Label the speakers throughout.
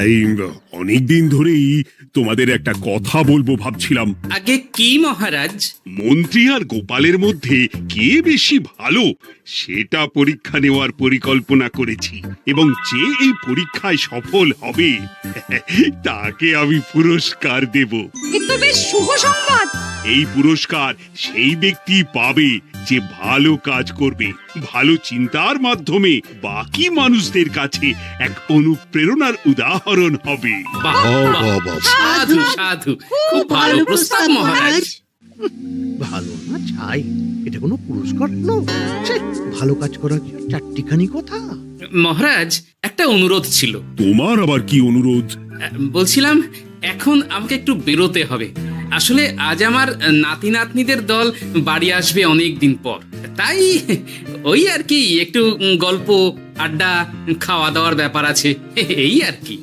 Speaker 1: এই অনেকদিন ধরেই তোমাদের একটা কথা বলবো ভাবছিলাম।
Speaker 2: আগে কি মহারাজ?
Speaker 1: মন্ত্রী আর গোপালের মধ্যে কে বেশি ভালো সেটা পরীক্ষা নেওয়ার পরিকল্পনা করেছি, এবং যে এই পরীক্ষায় সফল হবে তাকে আমি পুরস্কার দেব।
Speaker 3: এ তো বেশ শুভ সংবাদ।
Speaker 1: এই পুরস্কার সেই ব্যক্তি পাবে যে ভালো কাজ করবে, ভালো চিন্তার মাধ্যমে বাকি মানুষদের কাছে এক অনুপ্রেরণার উদাহরণ হবে।
Speaker 2: বাহ, বাহ, সাধু সাধু, খুব ভালো প্রস্তাব মহারাজ।
Speaker 4: ভালো না ছাই, এটা কোনো পুরস্কার হলো? ছে, ভালো কাজ করা কি চারটিখানি কথা?
Speaker 2: মহারাজ, একটা অনুরোধ ছিল।
Speaker 1: তোমার আবার কি অনুরোধ?
Speaker 2: বলছিলাম, এখন আমাকে একটু বেরোতে হবে। আসলে আজ আমার নাতি নাতনিদের দল বাড়ি আসবে অনেক দিন পর, তাই ওই আর কি একটু গল্প আড্ডা খাওয়া দাওয়ার ব্যাপার আছে, এই আর কি।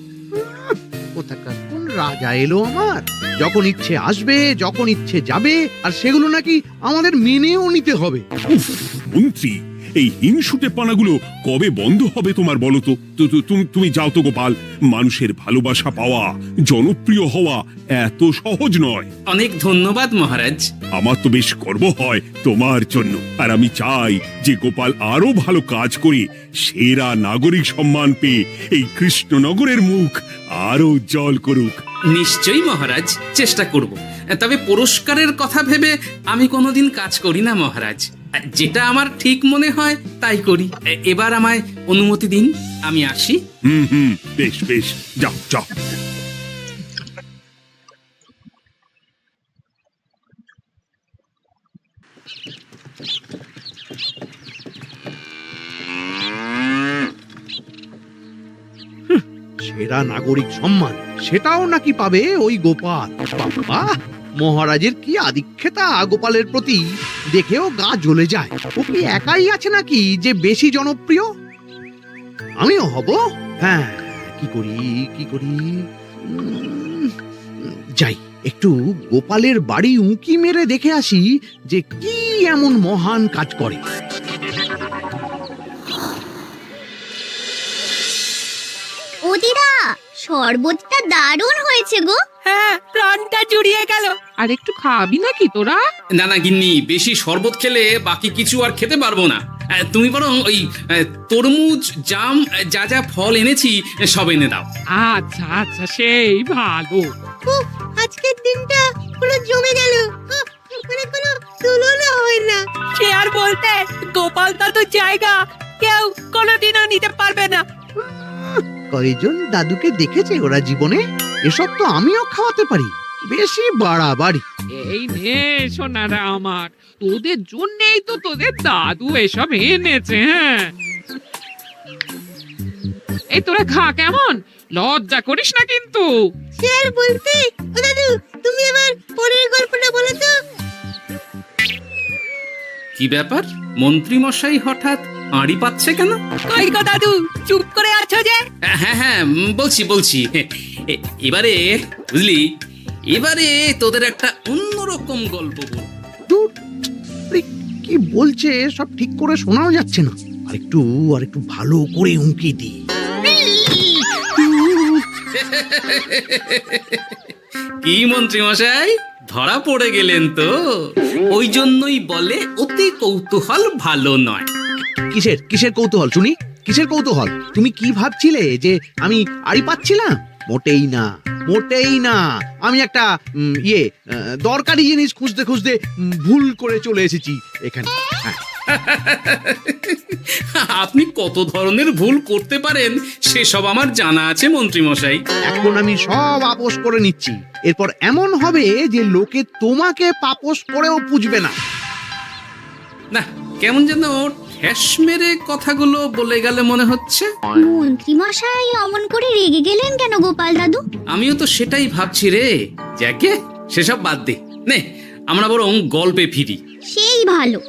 Speaker 4: কোথাকার কোন রাজা এলো আমার? যখন ইচ্ছে আসবে, যখন ইচ্ছে যাবে, আর সেগুলো নাকি আমাদের মেনেও নিতে হবে।
Speaker 1: উফ, মন্ত্রী, এই হিংসুটে পানাগুলো কবে বন্ধ হবে তোমার বলো তো? তুমি যাও তো গোপাল। মানুষের ভালোবাসা পাওয়া, জনপ্রিয় হওয়া এত সহজ নয়।
Speaker 2: অনেক ধন্যবাদ মহারাজ।
Speaker 1: আমার তো বেশ গর্ব হয় তোমার জন্য, আর আমি চাই যে গোপাল আরো ভালো কাজ করে সেরা নাগরিক সম্মান পেয়ে এই কৃষ্ণনগরের মুখ আরো উজ্জ্বল করুক।
Speaker 2: নিশ্চয়ই মহারাজ, চেষ্টা করব। তবে পুরস্কারের কথা ভেবে আমি কোনোদিন কাজ করি না মহারাজ। যেটা আমার ঠিক মনে হয় তাই করি। এবার আমায় অনুমতি দিন, আমি আসি।
Speaker 1: হুম, বেশ বেশ, যাও যাও।
Speaker 4: সেরা নাগরিক সম্মান সেটাও নাকি পাবে ওই গোপাল? বাবা, মহারাজের কি আদিক্ষেতা গোপালের প্রতি, দেখেও গা জ্বলে যায়। ও কি একাই আছে নাকি যে বেশি জনপ্রিয়? আমিও হব। হ্যাঁ, কি করি? যাই, একটু গোপালের বাড়ি উঁকি মেরে দেখে আসি যে কি এমন মহান কাজ করে।
Speaker 5: ওদিরা, শরবতটা দারুণ হয়েছে গো।
Speaker 3: হ্যাঁ, প্রাণটা জুড়িয়ে গেল। আর একটু খাবি নাকি তোরা?
Speaker 2: না না গিন্নি, বেশি শরবত খেলে বাকি কিছু আর খেতে পারবো না। তুমি বরং ওই তরমুজ, জাম, যা যা ফল এনেছি সব এনে দাও।
Speaker 3: আচ্ছা আচ্ছা, সেই ভালো।
Speaker 5: আজকের দিনটা পুরো জমে গেল, মানে কোনো তুলনা হয় না।
Speaker 3: সে আর বলতে, গোপাল দাদুর জায়গা কেউ কোনোদিনও নিতে পারবে না।
Speaker 4: কয়জন দাদুকে দেখেছে ওরা জীবনে? এসব তো আমিও খাওয়াতে পারি। বেশি বাড়াবাড়ি।
Speaker 3: এই নে সোনারা আমার, তোদের জন্যই তো তোদের দাদু এসব এনেছে। হ্যাঁ, এই তোরা খা, কেমন? লজ্জা করিস না কিন্তু।
Speaker 5: সে আর বলতে, ও দাদু, তুমি আমার পরের গল্পটা বলো তো।
Speaker 2: কি ব্যাপার, মন্ত্রী মশাই হঠাৎ আড়ি পাচ্ছে কেন?
Speaker 3: কই গো দাদু, চুপ করে আছো যে?
Speaker 2: হ্যাঁ, বলছি। এবারে বুঝলি, এবারে তোদের একটা অন্যরকম গল্প বল।
Speaker 4: ধুর, আরে কি বলছে সব ঠিক করে শোনাও যাচ্ছে না। আর একটু ভালো করে উঁকি দি।
Speaker 2: কি মন্ত্রী মশাই, ধরা পড়ে গেলেন তো? ওই জন্যই বলে অতি কৌতূহল ভালো নয়।
Speaker 4: কিসের কৌতূহল শুনি? কিসের কৌতূহল? তুমি কি ভাবছিলে যে আমি আড়ি পাচ্ছিলাম? মোটেই না। আমি একটা দরকারি জিনিস খুঁজতে ভুল করে চলে এসেছি এখানে। হ্যাঁ।
Speaker 2: আপনি কত ধরনের ভুল করতে পারেন সেসব আমার জানা আছে মন্ত্রী মশাই।
Speaker 4: এখন আমি সব আপোষ করে নিচ্ছি। এরপর এমন হবে যে লোকে তোমাকে পাপোশ করেও পুজবে না।
Speaker 2: না, কেমন যেন ঠেস মেরে কথাগুলো বলে গেলে মনে হচ্ছে।
Speaker 5: মন্ত্রী মশাই অমন করে রেগে গেলেন কেন গোপাল দাদু?
Speaker 2: আমিও তো সেটাই ভাবছি রে। যাকে সেসব বাদ দে, নে আমরা বরং গল্পে ফিরি।
Speaker 5: সেই ভালো।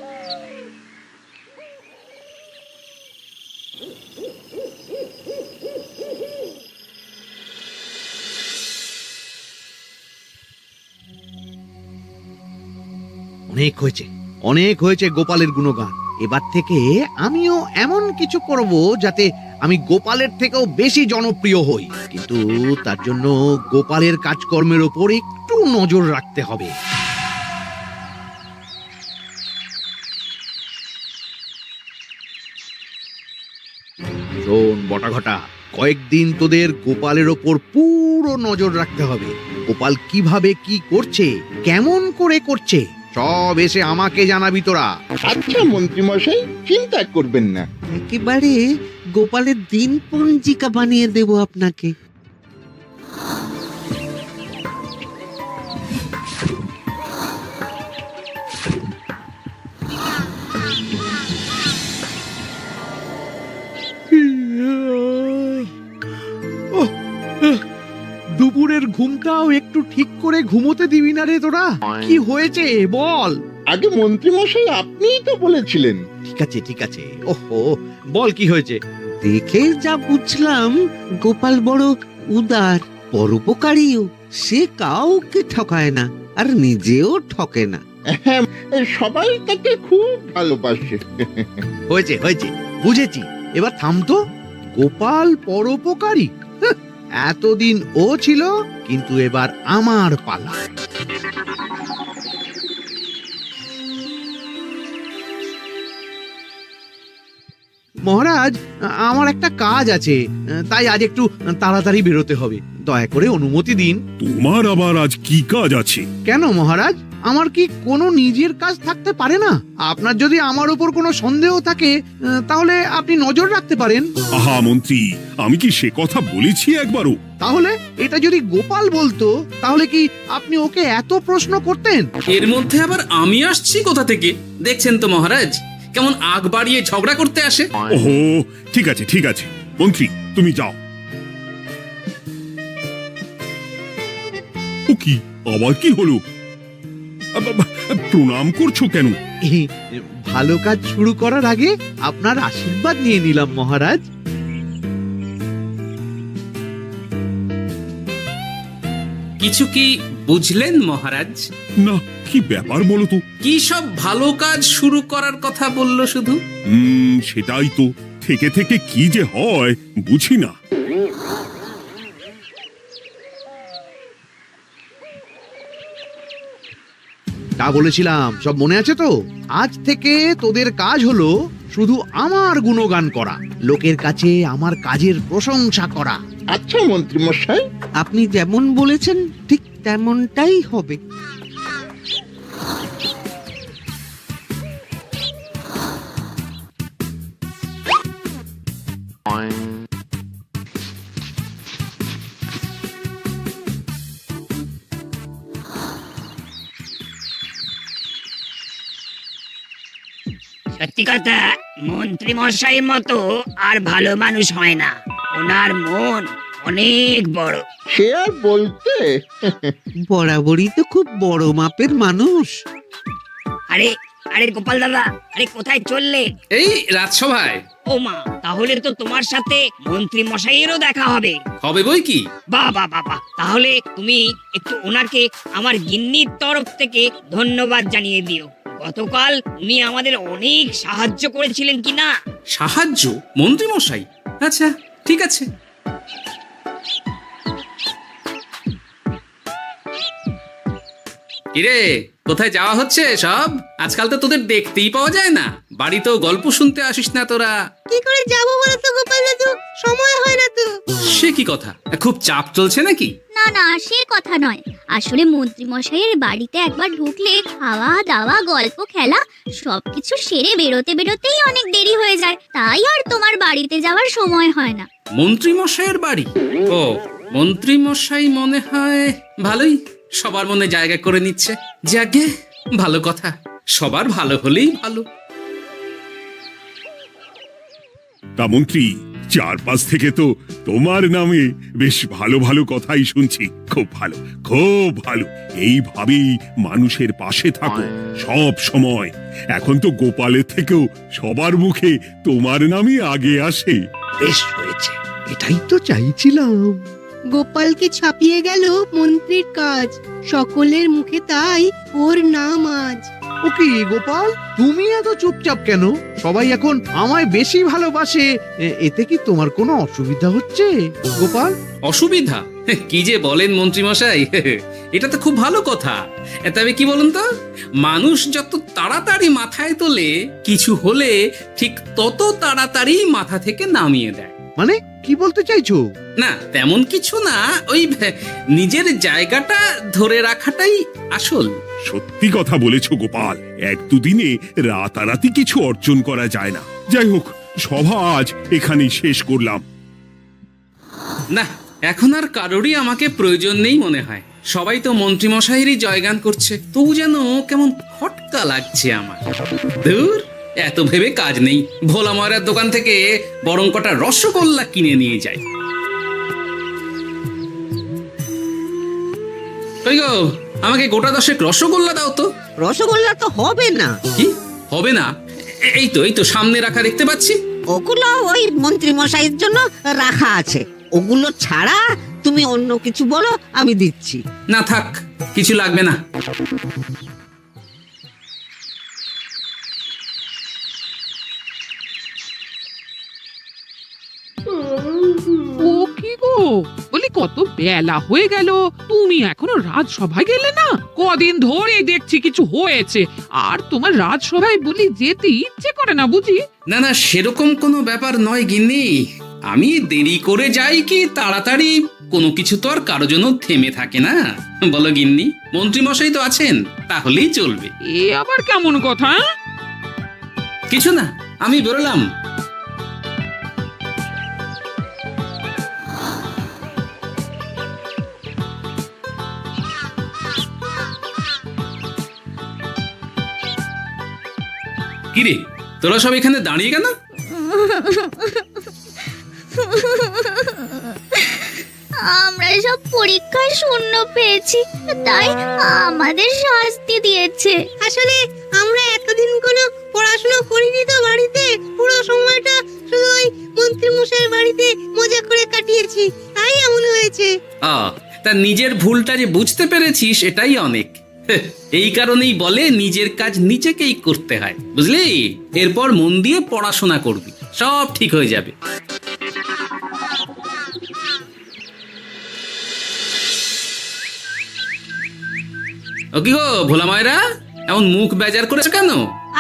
Speaker 4: অনেক হয়েছে গোপালের গুণগান। এবার থেকে আমিও এমন কিছু করব যাতে আমি গোপালের থেকেও বেশি জনপ্রিয় হই, কিন্তু তার জন্য গোপালের কাজকর্মের ওপর একটু নজর রাখতে হবে। শোন বটাঘটা, কয়েকদিন তোদের গোপালের ওপর পুরো নজর রাখতে হবে। গোপাল কিভাবে কি করছে, কেমন করে করছে, সব এসে আমাকে জানাবি তোরা।
Speaker 6: আচ্ছা মন্ত্রীমশাই, চিন্তা করবেন না।
Speaker 7: একেবারে গোপালের দিন পঞ্জিকা বানিয়ে দেব আপনাকে।
Speaker 4: দুপুরের ঘুমটাও একটু ঠিক করে ঘুমোতে দিবি না রে তোরা? কি হয়েছে বল।
Speaker 6: আগে মন্ত্রীমশাই আপনিই তো বলেছিলেন।
Speaker 4: ঠিক আছে ওহো, বল কি হয়েছে।
Speaker 7: দেখে যা বুঝলাম গোপাল বড় উদার, পরোপকারীও। সে কাউকে ঠকায় না, আর নিজেও ঠকে না।
Speaker 6: হ্যাঁ, সবাই তাকে খুব ভালোবাসে।
Speaker 4: হয়েছে বুঝেছি, এবার থাম তো। গোপাল পরোপকারী? হাহ, এতদিন ও ছিল, কিন্তু এবার আমার পালা। মহারাজ, আমার একটা কাজ আছে, তাই আজ একটু তাড়াতাড়ি বেরোতে হবে। দয়া করে অনুমতি দিন।
Speaker 1: তোমার আবার আজ কি কাজ আছে?
Speaker 4: কেন মহারাজ, আমার কি কোনো নিজের কাজ থাকতে পারে না? আপনার যদি আমার উপর কোনো সন্দেহ থাকে, তাহলে আপনি নজর রাখতে পারেন।
Speaker 1: আহা মন্ত্রী, আমি কি সে কথা বলেছি একবারও?
Speaker 4: তাহলে এটা যদি গোপাল বলতো, তাহলে কি আপনি ওকে এত প্রশ্ন করতেন?
Speaker 2: এর মধ্যে আবার আমি আসছি কোথা থেকে? দেখছেন তো মহারাজ, কেমন আগ বাড়িয়ে ঝগড়া করতে আসে।
Speaker 1: ওহো, ঠিক আছে মন্ত্রী, তুমি যাও। ও কি, আবার কি হলো? প্রণাম করছো কেন?
Speaker 4: এই ভালো কাজ শুরু করার আগে আপনার আশীর্বাদ নিয়ে নিলাম মহারাজ।
Speaker 2: কিছু কি বুঝলেন মহারাজ?
Speaker 1: না, কি ব্যাপার বলো তো?
Speaker 2: কি সব ভালো কাজ শুরু করার কথা বললো শুধু?
Speaker 1: সেটাই তো, থেকে থেকে কি যে হয় বুঝি না।
Speaker 4: তা বলেছিলাম, সব মনে আছে তো? আজ থেকে তোদের কাজ হলো শুধু আমার গুণগান করা, লোকের কাছে আমার কাজের প্রশংসা করা।
Speaker 6: আচ্ছা মন্ত্রীমশাই।
Speaker 7: আপনি যেমন বলেছেন ঠিক তেমনটাই হবে।
Speaker 8: সত্যি কথা, মন্ত্রী মশাইয়ের মতো আর ভালো মানুষ হয় না। ওনার মন অনেক বড়।
Speaker 6: সে আর বলতে।
Speaker 7: বরাবরই তো খুব বড় মাপের মানুষ।
Speaker 8: আরে আরে গোপাল দাদা, আরে কোথায় চললে?
Speaker 2: এই রাজসভায়।
Speaker 8: ও মা, তাহলে তো তোমার সাথে মন্ত্রী মশাইয়েরও দেখা হবে।
Speaker 2: হবে বই কি?
Speaker 8: বাহ বাহ বাহ বাহ, তাহলে তুমি একটু ওনাকে আমার গিন্নির তরফ থেকে ধন্যবাদ জানিয়ে দিও। গতকাল উনি আমাদের অনেক সাহায্য করেছিলেন কি না?
Speaker 2: সাহায্য? মন্ত্রী মশাই? আচ্ছা, ঠিক আছে। কিরে, কোথায় যাওয়া হচ্ছে সব? আজকাল তো তোদের দেখতেই পাওয়া যায় না, বাড়িতেও গল্প শুনতে আসিস না তোরা।
Speaker 5: কি করে যাবো বলো তো গোপাল দাদু, সময় হয় না তো।
Speaker 2: সে কি কথা, খুব চাপ চলছে নাকি?
Speaker 9: না না, সে কথা নয়। আসলে মন্ত্রী মশাইয়ের বাড়িতে একবার ঢুকলে খাওয়া দাওয়া গল্প খেলা সবকিছু সেরে বেরোতে বেরোতেই অনেক দেরি হয়ে যায়, তাই আর তোমার বাড়িতে যাওয়ার সময় হয় না।
Speaker 2: মন্ত্রী মশাইয়ের বাড়ি? ও, মন্ত্রী মশাই মনে হয় ভালোই সবার মনে জায়গা করে নিচ্ছে। যাকে ভালো কথা, সবার ভালো হলেই ভালো।
Speaker 1: তা মন্ত্রী, চারপাশ থেকে তো তোমার নামে বেশ ভালো ভালো কথাই শুনছি। খুব ভালো। এইভাবেই মানুষের পাশে থাকো সব সময়। এখন তো গোপালের থেকেও সবার মুখে তোমার নামই আগে আসে।
Speaker 4: বেশ হয়েছে, এটাই তো চাইছিলাম।
Speaker 5: গোপালকে ছাপিয়ে গেল মন্ত্রীর কাজ, সকলের মুখে তাই ওর নাম আজ।
Speaker 4: ও কি গোপাল, তুমি এত চুপচাপ কেন? সবাই এখন আমায় বেশি ভালোবাসে, এতে কি তোমার কোনো অসুবিধা হচ্ছে গোপাল?
Speaker 2: অসুবিধা? কি যে বলেন মন্ত্রী মশাই, এটা তো খুব ভালো কথা। তবে কি বলুন তো, মানুষ যত তাড়াতাড়ি মাথায় তোলে, কিছু হলে ঠিক তত তাড়াতাড়ি মাথা থেকে নামিয়ে দেয়।
Speaker 4: মানে কি বলতে চাইছো?
Speaker 2: না তেমন কিছু না, ওই নিজের জায়গাটা ধরে রাখাটাই আসল।
Speaker 1: সত্যি কথা বলেছো গোপাল, এক দুদিনে রাতারাতি কিছু অর্জন করা যায় না। যাই হোক, সভা আজ এখানেই শেষ করলাম।
Speaker 2: না, এখন আর কারোরই আমাকে প্রয়োজন নেই মনে হয়। সবাই তো মন্ত্রী মশাইয়েরই জয়গান করছে, তবু যেন কেমন খটকা লাগছে আমার। ধুর, এত ভেবে কাজ নেই, ভোলা ময়রার দোকান থেকে বরং কটা রসগোল্লা কিনে নিয়ে যাই। কই গো, আমাকে গোটা 10 রসগোল্লা দাও তো।
Speaker 7: রসগোল্লা তো হবে না।
Speaker 2: কি হবে না? এই তো সামনে রাখা দেখতে পাচ্ছি।
Speaker 7: ওগুলো ওই মন্ত্রী মশাইয়ের জন্য রাখা আছে। ওগুলো ছাড়া তুমি অন্য কিছু বলো, আমি দিচ্ছি।
Speaker 2: না থাক, কিছু লাগবে না।
Speaker 3: ও কি গো, বলি কত বেলা হয়ে গেল, তুমি এখনো রাজসভায় গেলে না? কদিন ধরে দেখছি কিছু হয়েছে, আর তোমার রাজসভায় বলি যেতে ইচ্ছে করে না বুঝি?
Speaker 2: না না, সেরকম কোনো ব্যাপার নয় গিন্নি। আমি দেরি করে যাই কি তাড়াতাড়ি, কোনো কিছু তো আর কারো জন্য থেমে থাকে না, বলো গিন্নি? মন্ত্রী মশাই তো আছেন, তাহলেই চলবে।
Speaker 3: এ আবার কেমন কথা?
Speaker 2: কিছু না, আমি বেরোলাম। কিরে, তোরা সব এখানে দাঁড়িয়ে কেন?
Speaker 9: আমরা সব পরীক্ষায় শূন্য পেয়েছি, তাই আমাদের শাস্তি দিয়েছে।
Speaker 5: আসলে আমরা এতদিন কোনো পড়াশোনা করিনি তো বাড়িতে, পুরো সময়টা শুধু ওই মন্ত্রী মশাইয়ের বাড়িতে মজা করে কাটিয়েছি, তাই এমন হয়েছে।
Speaker 2: তা নিজের ভুলটা যে বুঝতে পেরেছিস, এটাই অনেক। এই কারণেই বলে নিজের কাজ নিজেকেই করতে হয়, বুঝলি? এরপর মন দিয়ে পড়াশোনা করবি, সব ঠিক হয়ে যাবে। ও কি গো ভোলা ময়রা, এমন মুখ বেজার করেছে কেন?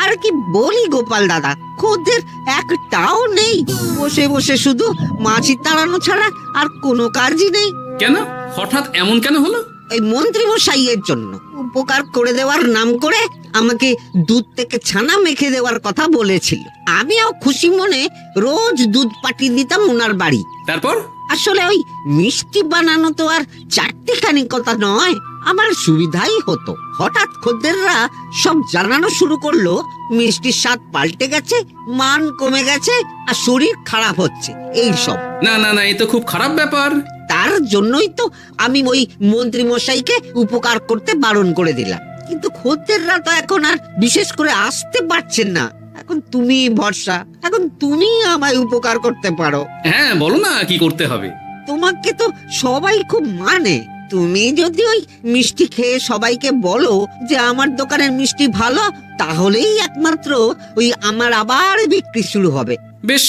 Speaker 7: আর কি বলি গোপাল দাদা, খদ্দের একটাও নেই। বসে বসে শুধু মাছি তাড়ানো ছাড়া আর কোনো কাজই নেই।
Speaker 2: কেন, হঠাৎ এমন কেন হলো?
Speaker 7: এই মন্ত্রী মশাইয়ের জন্য উপকার করে দেওয়ার নাম করে আমাকে দুধ থেকে ছানা মেখে দেওয়ার কথা বলেছিল। আমিও খুশি মনে রোজ দুধ পাঠিয়ে দিতাম ওনার বাড়ি।
Speaker 2: তারপর?
Speaker 7: আসলে ওই মিষ্টি বানানো তো আর চারটিখানি কথা নয়, আমার সুবিধাই হতো। হঠাৎ খদ্দেররা সব জানানো শুরু করলো মিষ্টির স্বাদ পাল্টে গেছে, মান কমে গেছে, আর শরীর খারাপ হচ্ছে, এই সব।
Speaker 2: না না না, এ তো খুব খারাপ ব্যাপার।
Speaker 7: তার জন্যই তো আমি ওই মন্ত্রী মশাইকে উপকার করতে বারণ করে দিলাম। কিন্তু খদ্দেররা তো এখন আর বিশেষ করে আসতে পারছেন না। এখন তুমি ভরসা, এখন তুমি আমায় উপকার করতে পারো।
Speaker 2: হ্যাঁ বলো না, কি করতে হবে?
Speaker 7: তোমাকে তো সবাই খুব মানে। তুমি যদি ওই মিষ্টি খেয়ে সবাইকে বলো যে আমার দোকানের মিষ্টি ভালো, তাহলেই একমাত্র ওই আমার আবার বিক্রি শুরু হবে।
Speaker 2: বেশ।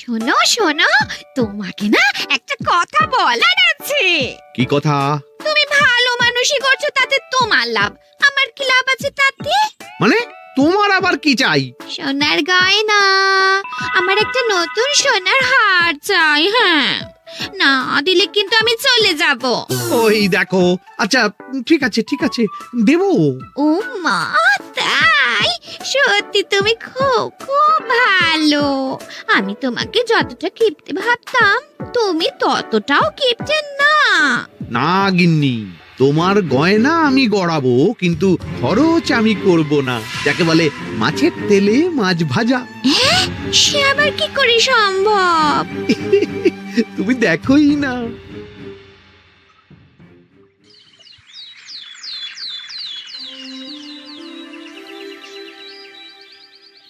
Speaker 9: শোনো শোনো, তোমাকে না একটা কথা বলার আছে।
Speaker 4: কি কথা?
Speaker 9: তুমি ভালো মানুষই করছো, তাতে তোমার লাভ, আমার কি লাভ আছে তাতে?
Speaker 4: মানে তোমার আবার কি চাই?
Speaker 9: সোনার গয়না, আমার একটা নতুন সোনার হার চাই। হ্যাঁ, না দিলে কিন্তু আমি চলে যাব।
Speaker 4: ওই দেখো, আচ্ছা ঠিক আছে ঠিক আছে, দেবো।
Speaker 9: ও মা, তাই? সত্যি তুমি খুব খুব ভালো। আমি তোমাকে যতটা কিপটে ভাবতাম, তুমি ততটাও কিপটে না।
Speaker 4: না গিন্নি, তোমার গয়না আমি গড়াবো, কিন্তু খরচ আমি করব না। যাকে বলে মাছের তেলে মাছ ভাজা।
Speaker 9: সে আবার কি করে সম্ভব?
Speaker 4: তুমি দেখোই না।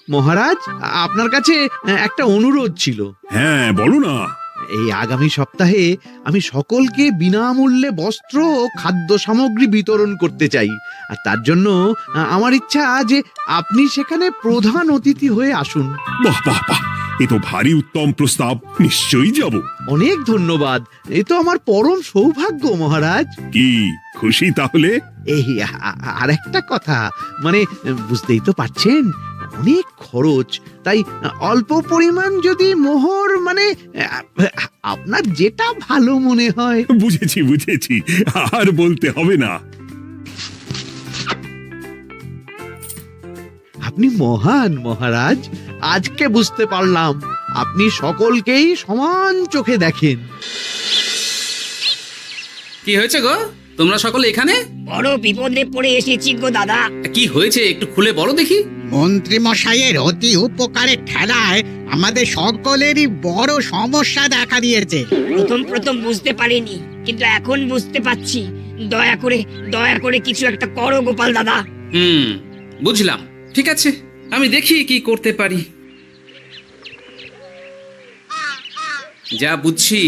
Speaker 10: মহারাজ, আপনার কাছে একটা অনুরোধ ছিল।
Speaker 1: হ্যাঁ বলো না।
Speaker 4: এই আগামী সপ্তাহে আমি সকলকে বিনামূল্যে বস্ত্র ও খাদ্য সামগ্রী বিতরণ করতে চাই। আর তার জন্য আমার ইচ্ছা যে আপনি সেখানে প্রধান অতিথি হয়ে আসুন।
Speaker 1: বাহ বাহ বাহ, এ তো ভারী উত্তম প্রস্তাব, নিশ্চয়ই যাব।
Speaker 4: অনেক ধন্যবাদ, এই তো আমার পরম সৌভাগ্য মহারাজ।
Speaker 1: কি খুশি তাহলে?
Speaker 4: এই আর একটা কথা, মানে বুঝতেই তো পারছেন অনেক খরচ, তাই অল্প পরিমাণ যদি মোহর, মানে আপনার যেটা ভালো মনে হয়।
Speaker 1: বুঝেছি বুঝেছি, আর বলতে হবে না।
Speaker 4: আপনি মহান মহারাজ, আজকে বুঝতে পারলাম আপনি সকলকেই সমান চোখে দেখেন।
Speaker 2: কি হয়েছে গো, তোমরা সকলে এখানে?
Speaker 8: বড় বিপদে পড়ে এসেছি গো দাদা।
Speaker 2: কি হয়েছে একটু খুলে বলো দেখি।
Speaker 10: মন্ত্রী মশাইয়ের অতি উপকারের ঠেলায় আমাদের সকলেরই বড় সমস্যা দেখা দিয়েছে।
Speaker 8: প্রথম বুঝতে পারিনি, কিন্তু এখন বুঝতে পারছি। দয়া করে কিছু একটা করো গোপাল দাদা।
Speaker 2: বুঝলাম, ঠিক আছে, আমি দেখি কি করতে পারি। যা বুঝছি,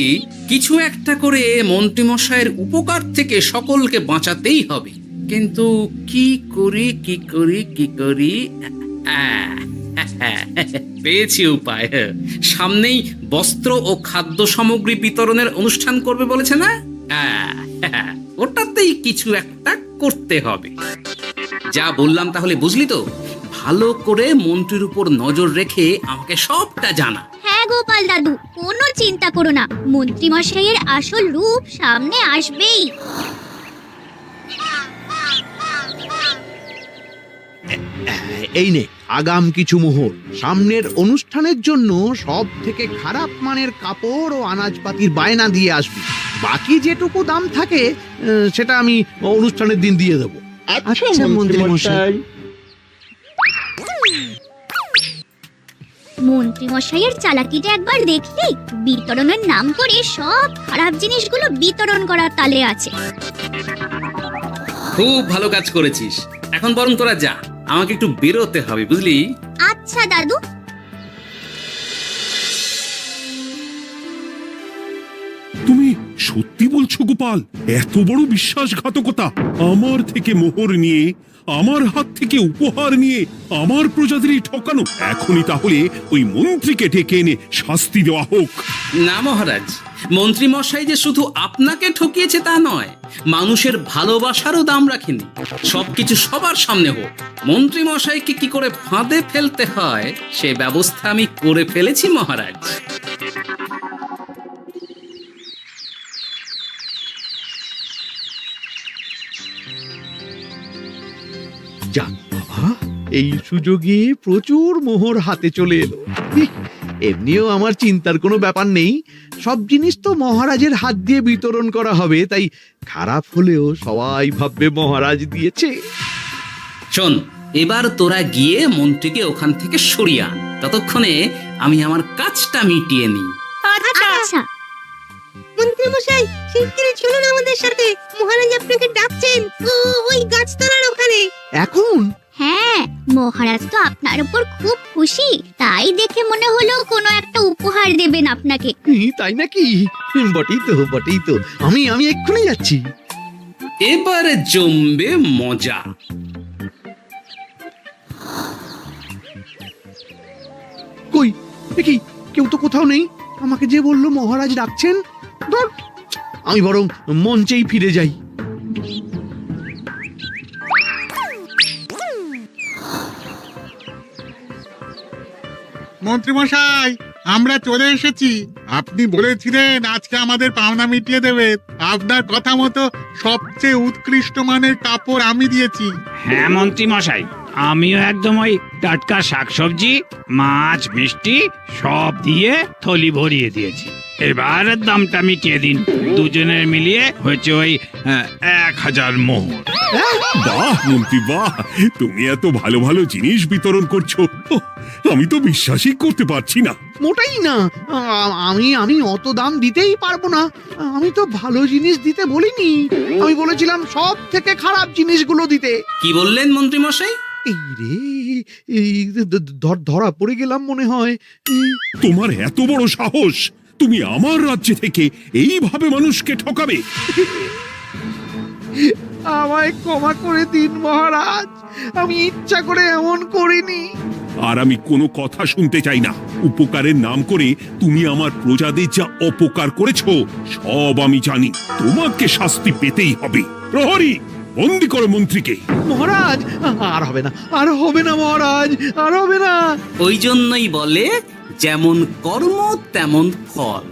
Speaker 2: কিছু একটা করে মন্ত্রীমশাইয়ের উপকার থেকে সকলকে বাঁচাতেই হবে, কিন্তু কি করি পেয়েছি উপায়। সামনেই বস্ত্র ও খাদ্য সামগ্রী বিতরণের অনুষ্ঠান করবে বলেছে না, ওটাতেই কিছু একটা করতে হবে। যা বললাম তাহলে বুঝলি তো? ভালো করে মন্ত্রীর উপর নজর রেখে আমাকে সবটা জানা।
Speaker 9: হ্যাঁ গোপাল দাদু, কোনো চিন্তা করো না, মন্ত্রী মশাইয়ের আসল রূপ সামনে আসবেই।
Speaker 4: এই নে আগাম কিছু মোহর। সামনের অনুষ্ঠানের জন্য সব থেকে খারাপ মানের কাপড় ও আনাজপাতির বায়না দিয়ে আসবি। বাকি যেটুকু দাম থাকে সেটা আমি অনুষ্ঠানের দিন দিয়ে দেবো।
Speaker 6: আচ্ছা মন্ত্রী মশাই।
Speaker 9: মন্ত্রী মশাইয়ের চালাকিটা একবার দেখলি, বিতরণের নাম করে সব খারাপ জিনিসগুলো বিতরণ করার তালে আছে।
Speaker 2: খুব ভালো কাজ করেছিস। এখন বরং তোরা যা, আমাকে একটু বেরোতে হবে, বুঝলি?
Speaker 9: আচ্ছা দাদু।
Speaker 1: তুমি সত্যি বলছো গোপাল? এত বড় বিশ্বাসঘাতকতা! আমার থেকে মোহর নিয়ে, আমার হাত থেকে উপহার নিয়ে আমার প্রজাদেরই ঠকানো। এখনই তাহলে ওই মন্ত্রীকে ডেকে এনে শাস্তি দেওয়া হোক।
Speaker 2: না মহারাজ, মন্ত্রী মশাই যে শুধু আপনাকে ঠকিয়েছে তা নয়, মানুষের ভালোবাসারও দাম রাখেনি। সবকিছু সবার সামনে হোক। মন্ত্রী মশাইকে কি করে ফাঁদে ফেলতে হয় সে ব্যবস্থা আমি করে ফেলেছি মহারাজ।
Speaker 4: যাক বাবা, এই সুযোগে প্রচুর মোহর হাতে চলে এলো। এমনিও আমার চিন্তার কোনো ব্যাপার নেই, সব জিনিস তো মহারাজের হাত দিয়ে বিতরণ করা হবে, তাই খারাপ হলেও সবাই ভাববে মহারাজ দিয়েছে।
Speaker 2: শোন, এবার তোরা গিয়ে মন্ত্রীকে ওখান থেকে সরিয়ে আন, ততক্ষণে আমি আমার কাজটা মিটিয়ে নিই।
Speaker 9: আচ্ছা।
Speaker 5: মন্ত্রী মশাই, শিগগিরই চলুন আমাদের সাথে, মহারাজ আপনাকে ডাকছেন ওই গাছতলার ওখানে।
Speaker 4: এখন?
Speaker 9: হ্যাঁ, মহারাজ তো আপনার উপর খুব খুশি, তাই দেখে মনে হলো কোনো একটা উপহার দেবেন আপনাকে।
Speaker 4: তাই নাকি? বটেই তো, আমি এক্ষুনি যাচ্ছি।
Speaker 2: এবারে জমবে মজা।
Speaker 4: কই দেখি, কেউ তো কোথাও নেই। আমাকে যে বললো মহারাজ ডাকছেন, ধুর, আমি বরং মঞ্চেই ফিরে যাই।
Speaker 10: মন্ত্রী মশাই, আমরা চলে এসেছি। আপনি বলেছিলেন আজকে আমাদের পাওনা মিটিয়ে দেবেন। আপনার কথা মতো সবচেয়ে উৎকৃষ্ট মানের কাপড় আমি দিয়েছি।
Speaker 11: হ্যাঁ মন্ত্রী মশাই, আমিও একদম ওই টাটকা শাকসবজি, মাছ, মিষ্টি সব দিয়ে থলি ভরিয়ে দিয়েছি। এবার দামটা মিটিয়ে দিন। দুজনের মিলিয়ে হয়েছে ওই 1000 মোহর।
Speaker 1: বাহ মন্ত্রী বাহ, তুমি এত ভালো ভালো জিনিস বিতরণ করছো, আমি তো বিশ্বাসই করতে পারছি না।
Speaker 4: মোটাই না, আমি অত দাম দিতেই পারবো না। আমি তো ভালো জিনিস দিতে বলিনি, আমি বলেছিলাম সব থেকে খারাপ জিনিসগুলো দিতে।
Speaker 2: কি বললেন মন্ত্রী মশাই?
Speaker 4: এই রে, ধরা পড়ে গেলাম মনে হয়।
Speaker 1: তোমার এত বড় সাহস! তুমি আমার রাজ্যে থেকে এইভাবে মানুষকে ঠকাবে?
Speaker 4: আমায় ক্ষমা করে দিন মহারাজ, আমি ইচ্ছা করে এমন করিনি।
Speaker 1: আর আমি কোনো কথা শুনতে চাই না। উপকারের নাম করে তুমি আমার প্রজাদের যা অপকার করেছো সব আমি জানি। তোমাকে শাস্তি পেতেই হবে। প্রহরী, বন্দি করো মন্ত্রীকে।
Speaker 4: মহারাজ, আর হবে না, আর হবে না মহারাজ, আর হবে না।
Speaker 2: ওই জন্যই বলে যেমন কর্ম তেমন ফল।